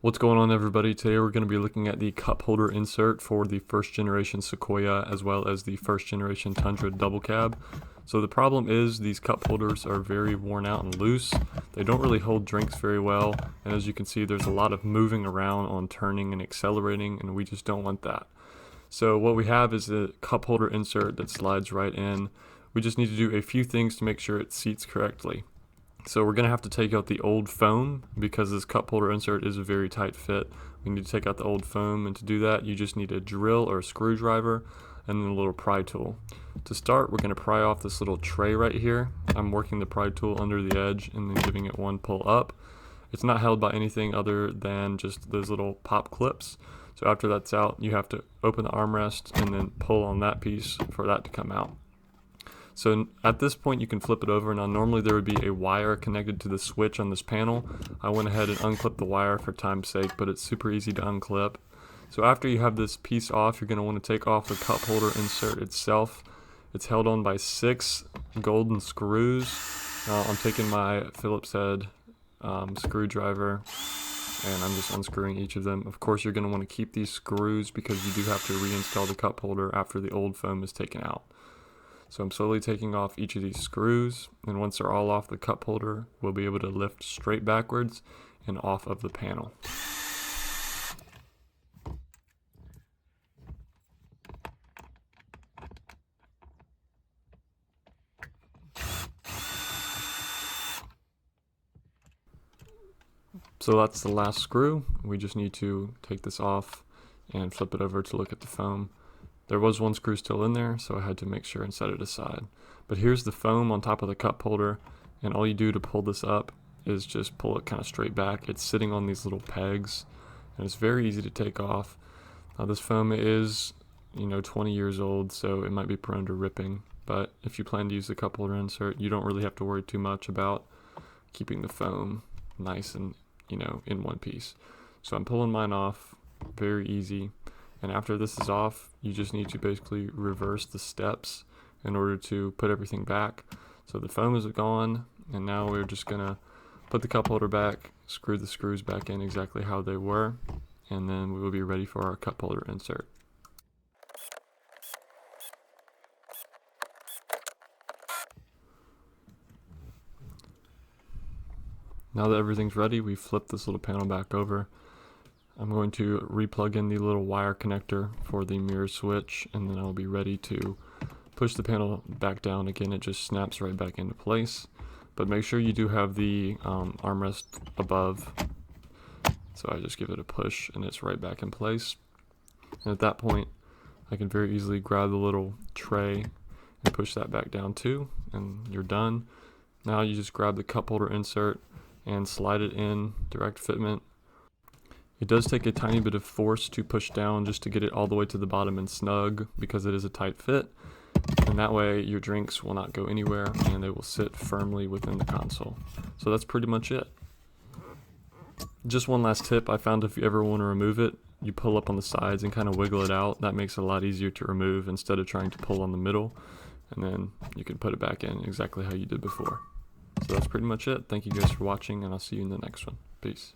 What's going on, everybody? Today we're going to be looking at the cup holder insert for the first generation Sequoia as well as the first generation Tundra Double Cab. So the problem is these cup holders are very worn out and loose. They don't really hold drinks very well, and as you can see there's a lot of moving around on turning and accelerating, and we just don't want that. So what we have is a cup holder insert that slides right in. We just need to do a few things to make sure it seats correctly. So we're going to have to take out the old foam because this cup holder insert is a very tight fit. We need to take out the old foam, and to do that you just need a drill or a screwdriver and then a little pry tool. To start, we're going to pry off this little tray right here. I'm working the pry tool under the edge and then giving it one pull up. It's not held by anything other than just those little pop clips. So after that's out, you have to open the armrest and then pull on that piece for that to come out. So at this point you can flip it over. Now normally there would be a wire connected to the switch on this panel. I went ahead and unclipped the wire for time's sake, but it's super easy to unclip. So after you have this piece off, you're going to want to take off the cup holder insert itself. It's held on by 6 golden screws. I'm taking my Phillips head screwdriver and I'm just unscrewing each of them. Of course you're going to want to keep these screws because you do have to reinstall the cup holder after the old foam is taken out. So I'm slowly taking off each of these screws, and once they're all off the cup holder, we'll be able to lift straight backwards and off of the panel. So that's the last screw. We just need to take this off and flip it over to look at the foam. There was one screw still in there, so I had to make sure and set it aside. But here's the foam on top of the cup holder, and all you do to pull this up is just pull it kind of straight back. It's sitting on these little pegs, and it's very easy to take off. Now this foam is, 20 years old, so it might be prone to ripping. But if you plan to use the cup holder insert, you don't really have to worry too much about keeping the foam nice and, in one piece. So I'm pulling mine off, very easy. And after this is off, you just need to basically reverse the steps in order to put everything back. So the foam is gone, and now we're just gonna put the cup holder back, screw the screws back in exactly how they were, and then we will be ready for our cup holder insert. Now that everything's ready, we flip this little panel back over. I'm going to re-plug in the little wire connector for the mirror switch, and then I'll be ready to push the panel back down. Again, it just snaps right back into place, but make sure you do have the armrest above. So I just give it a push and it's right back in place. And at that point, I can very easily grab the little tray and push that back down too, and you're done. Now you just grab the cup holder insert and slide it in, direct fitment. It does take a tiny bit of force to push down just to get it all the way to the bottom and snug because it is a tight fit. And that way your drinks will not go anywhere and they will sit firmly within the console. So that's pretty much it. Just one last tip, I found if you ever want to remove it, you pull up on the sides and kind of wiggle it out. That makes it a lot easier to remove instead of trying to pull on the middle. And then you can put it back in exactly how you did before. So that's pretty much it. Thank you guys for watching, and I'll see you in the next one. Peace.